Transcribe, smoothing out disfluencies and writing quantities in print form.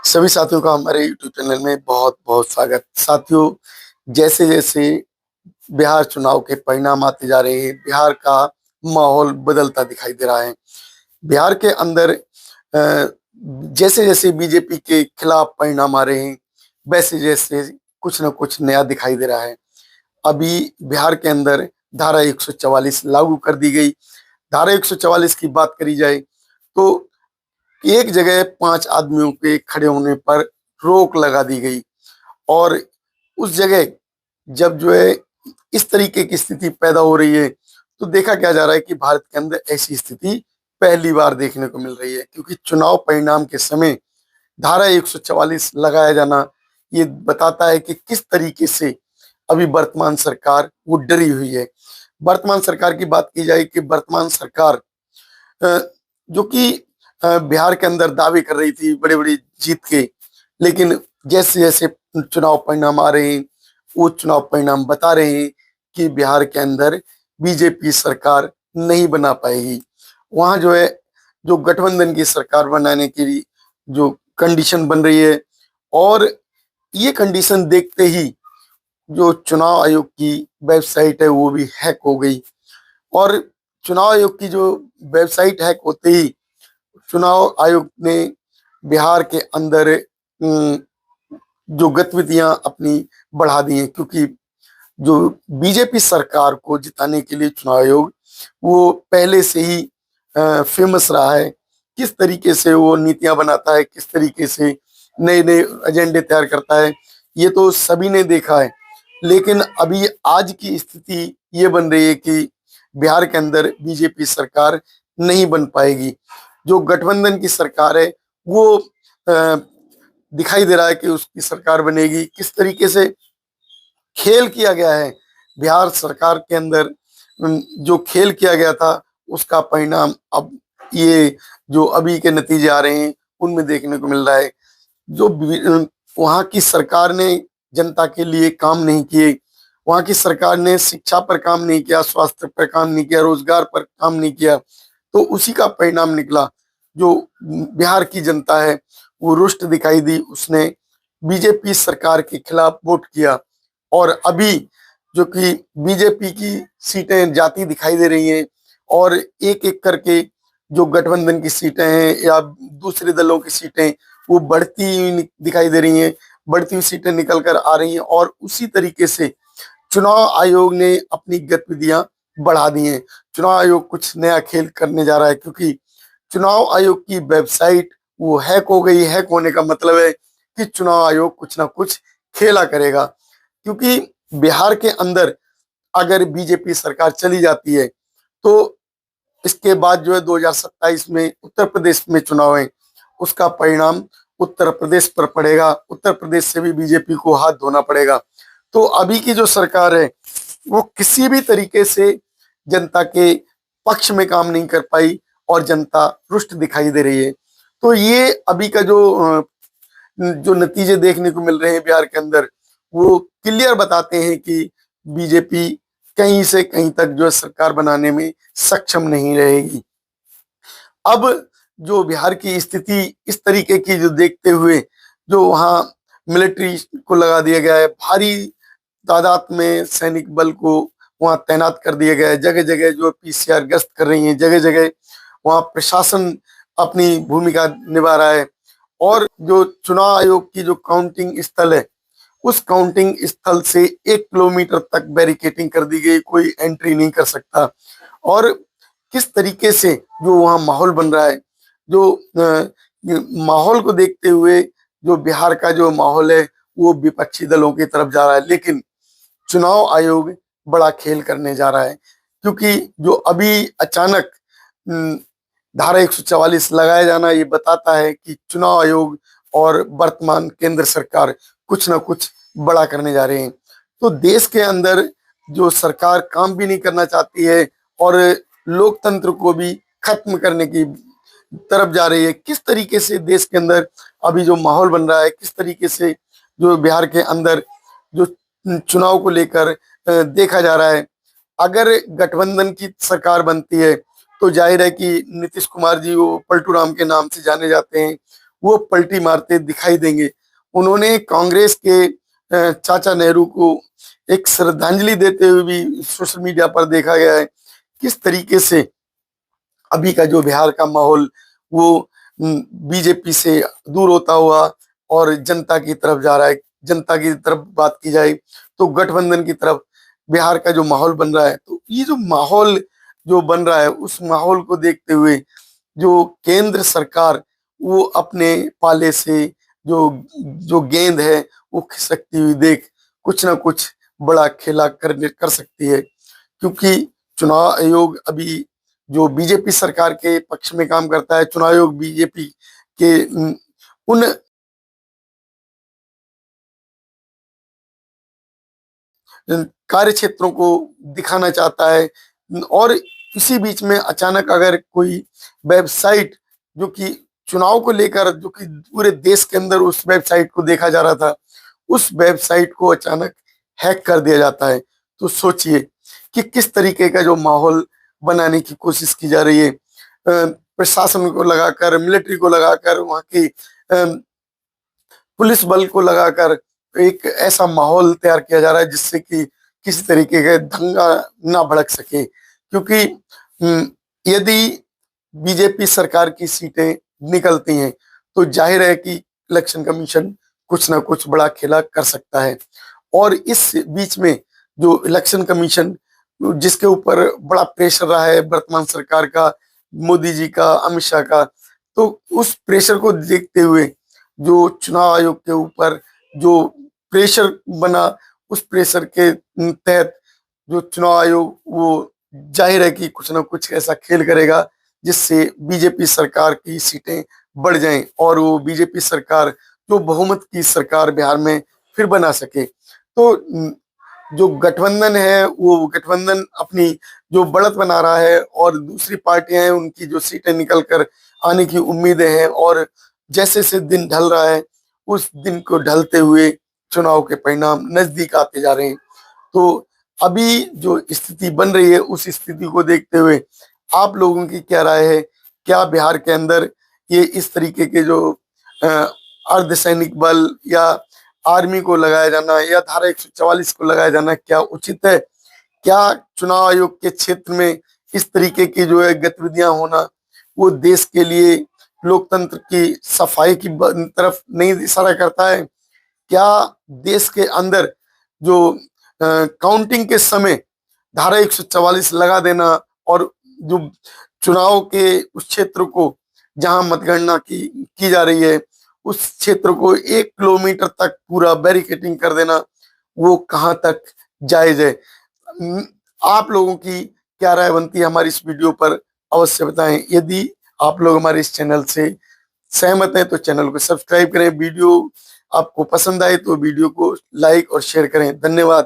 सभी साथियों का हमारे YouTube चैनल में बहुत बहुत स्वागत। साथियों, जैसे जैसे बिहार चुनाव के परिणाम आते जा रहे हैं, बिहार का माहौल बदलता दिखाई दे रहा है। बिहार के अंदर जैसे जैसे बीजेपी के खिलाफ परिणाम आ रहे हैं, वैसे जैसे कुछ न कुछ नया दिखाई दे रहा है। अभी बिहार के अंदर धारा 144 लागू कर दी गई। धारा 144 की बात करी जाए तो एक जगह 5 आदमियों के खड़े होने पर रोक लगा दी गई। और उस जगह जब जो है इस तरीके की स्थिति पैदा हो रही है, तो देखा क्या जा रहा है कि भारत के अंदर ऐसी स्थिति पहली बार देखने को मिल रही है। क्योंकि चुनाव परिणाम के समय धारा 144 लगाया जाना ये बताता है कि किस तरीके से अभी वर्तमान सरकार वो डरी हुई है। वर्तमान सरकार की बात की जाए कि वर्तमान सरकार जो कि बिहार के अंदर दावे कर रही थी बड़े बड़े जीत के, लेकिन जैसे जैसे चुनाव परिणाम आ रहे हैं, वो चुनाव परिणाम बता रहे हैं कि बिहार के अंदर बीजेपी सरकार नहीं बना पाएगी। वहां जो है, जो गठबंधन की सरकार बनाने के लिए जो कंडीशन बन रही है, और ये कंडीशन देखते ही जो चुनाव आयोग की वेबसाइट है वो भी हैक हो गई। और चुनाव आयोग की जो वेबसाइट हैक होते ही चुनाव आयोग ने बिहार के अंदर जो गतिविधियां अपनी बढ़ा दी हैं। क्योंकि जो बीजेपी सरकार को जिताने के लिए चुनाव आयोग वो पहले से ही फेमस रहा है। किस तरीके से वो नीतियां बनाता है, किस तरीके से नए नए एजेंडे तैयार करता है, ये तो सभी ने देखा है। लेकिन अभी आज की स्थिति ये बन रही है कि बिहार के अंदर बीजेपी सरकार नहीं बन पाएगी। जो गठबंधन की सरकार है वो दिखाई दे रहा है कि उसकी सरकार बनेगी। किस तरीके से खेल किया गया है बिहार सरकार के अंदर, जो खेल किया गया था उसका परिणाम अब ये जो अभी के नतीजे आ रहे हैं उनमें देखने को मिल रहा है। जो वहां की सरकार ने जनता के लिए काम नहीं किए, वहां की सरकार ने शिक्षा पर काम नहीं किया, स्वास्थ्य पर काम नहीं किया, रोजगार पर काम नहीं किया, तो उसी का परिणाम निकला। जो बिहार की जनता है वो रुष्ट दिखाई दी, उसने बीजेपी सरकार के खिलाफ वोट किया। और अभी जो कि बीजेपी की सीटें जाती दिखाई दे रही हैं, और एक एक करके जो गठबंधन की सीटें हैं या दूसरे दलों की सीटें वो बढ़ती हुई दिखाई दे रही हैं, बढ़ती हुई सीटें निकल कर आ रही हैं। और उसी तरीके से चुनाव आयोग ने अपनी गतिविधियां बढ़ा दी हैं। चुनाव आयोग कुछ नया खेल करने जा रहा है, क्योंकि चुनाव आयोग की वेबसाइट वो हैक हो गई। हैक होने का मतलब है कि चुनाव आयोग कुछ ना कुछ खेला करेगा। क्योंकि बिहार के अंदर अगर बीजेपी सरकार चली जाती है तो इसके बाद जो है 2027 में उत्तर प्रदेश में चुनाव है, उसका परिणाम उत्तर प्रदेश पर पड़ेगा। उत्तर प्रदेश से भी बीजेपी को हाथ धोना पड़ेगा। तो अभी की जो सरकार है वो किसी भी तरीके से जनता के पक्ष में काम नहीं कर पाई, और जनता रुष्ट दिखाई दे रही है। तो ये अभी का जो नतीजे देखने को मिल रहे हैं बिहार के अंदर, वो क्लियर बताते हैं कि बीजेपी कहीं से कहीं तक जो है सरकार बनाने में सक्षम नहीं रहेगी। अब जो बिहार की स्थिति इस तरीके की जो देखते हुए, जो वहाँ मिलिट्री को लगा दिया गया है, भारी तादाद में सैनिक बल को वहाँ तैनात कर दिया गया है, जगह जगह जो पीसीआर गश्त कर रही है, जगह जगह वहाँ प्रशासन अपनी भूमिका निभा रहा है। और जो चुनाव आयोग की जो काउंटिंग स्थल है, उस काउंटिंग स्थल से 1 किलोमीटर तक बैरिकेटिंग कर दी गई, कोई एंट्री नहीं कर सकता। और किस तरीके से जो वहाँ माहौल बन रहा है, जो माहौल को देखते हुए जो बिहार का जो माहौल है वो विपक्षी दलों की तरफ जा रहा है। लेकिन चुनाव आयोग बड़ा खेल करने जा रहा है, क्योंकि जो अभी अचानक धारा 144 लगाया जाना ये बताता है कि चुनाव आयोग और वर्तमान केंद्र सरकार कुछ ना कुछ बड़ा करने जा रहे हैं। तो देश के अंदर जो सरकार काम भी नहीं करना चाहती है, और लोकतंत्र को भी खत्म करने की तरफ जा रही है। किस तरीके से देश के अंदर अभी जो माहौल बन रहा है, किस तरीके से जो बिहार के अंदर जो चुनाव को लेकर देखा जा रहा है। अगर गठबंधन की सरकार बनती है तो जाहिर है कि नीतीश कुमार जी वो पलटू राम के नाम से जाने जाते हैं, वो पलटी मारते दिखाई देंगे। उन्होंने कांग्रेस के चाचा नेहरू को एक श्रद्धांजलि देते हुए भी सोशल मीडिया पर देखा गया है। किस तरीके से अभी का जो बिहार का माहौल वो बीजेपी से दूर होता हुआ और जनता की तरफ जा रहा है। जनता की तरफ बात की जाए तो गठबंधन की तरफ बिहार का जो माहौल बन रहा है, तो ये जो माहौल जो बन रहा है उस माहौल को देखते हुए जो केंद्र सरकार वो अपने पाले से जो जो गेंद है वो खिसकती हुई देख कुछ ना कुछ बड़ा खेला कर सकती है। क्योंकि चुनाव आयोग अभी जो बीजेपी सरकार के पक्ष में काम करता है, चुनाव आयोग बीजेपी के उन कार्य क्षेत्रों को दिखाना चाहता है। और इसी बीच में अचानक अगर कोई वेबसाइट जो कि चुनाव को लेकर, जो कि पूरे देश के अंदर उस वेबसाइट को देखा जा रहा था, उस वेबसाइट को अचानक हैक कर दिया जाता है, तो सोचिए कि किस तरीके का जो माहौल बनाने की कोशिश की जा रही है। प्रशासन को लगाकर, मिलिट्री को लगाकर, वहां की पुलिस बल को लगाकर एक ऐसा माहौल तैयार किया जा रहा है जिससे कि किसी तरीके का दंगा ना भड़क सके। क्योंकि यदि बीजेपी सरकार की सीटें निकलती हैं तो जाहिर है कि इलेक्शन कमीशन कुछ ना कुछ बड़ा खेला कर सकता है। और इस बीच में जो इलेक्शन कमीशन जिसके ऊपर बड़ा प्रेशर रहा है वर्तमान सरकार का, मोदी जी का, अमित शाह का, तो उस प्रेशर को देखते हुए जो चुनाव आयोग के ऊपर जो प्रेशर बना, उस प्रेशर के तहत जो चुनाव आयोग वो जाहिर है कि कुछ ना कुछ ऐसा खेल करेगा जिससे बीजेपी सरकार की सीटें बढ़ जाएं और वो बीजेपी सरकार जो बहुमत की सरकार बिहार में फिर बना सके। तो जो गठबंधन है वो गठबंधन अपनी जो बढ़त बना रहा है और दूसरी पार्टियां हैं उनकी जो सीटें निकल कर आने की उम्मीदें हैं। और जैसे जैसे दिन ढल रहा है उस दिन को ढलते हुए चुनाव के परिणाम नजदीक आते जा रहे हैं। तो अभी जो स्थिति बन रही है उस स्थिति को देखते हुए आप लोगों की क्या राय है? क्या बिहार के अंदर ये इस तरीके के जो अ, अर्धसैनिक बल या आर्मी को लगाया जाना या धारा 144 को लगाया जाना क्या उचित है? क्या चुनाव आयोग के क्षेत्र में इस तरीके की जो है गतिविधियां होना वो देश के लिए लोकतंत्र की सफाई की तरफ नहीं इशारा करता है? क्या देश के अंदर जो काउंटिंग के समय धारा 144 लगा देना और जो चुनाव के उस क्षेत्र को जहां मतगणना की जा रही है उस क्षेत्र को 1 किलोमीटर तक पूरा बैरिकेटिंग कर देना, वो कहां तक जायज है? आप लोगों की क्या राय बनती है हमारी इस वीडियो पर अवश्य बताएं। यदि आप लोग हमारे इस चैनल से सहमत हैं तो चैनल को सब्सक्राइब करें। वीडियो आपको पसंद आए तो वीडियो को लाइक और शेयर करें। धन्यवाद।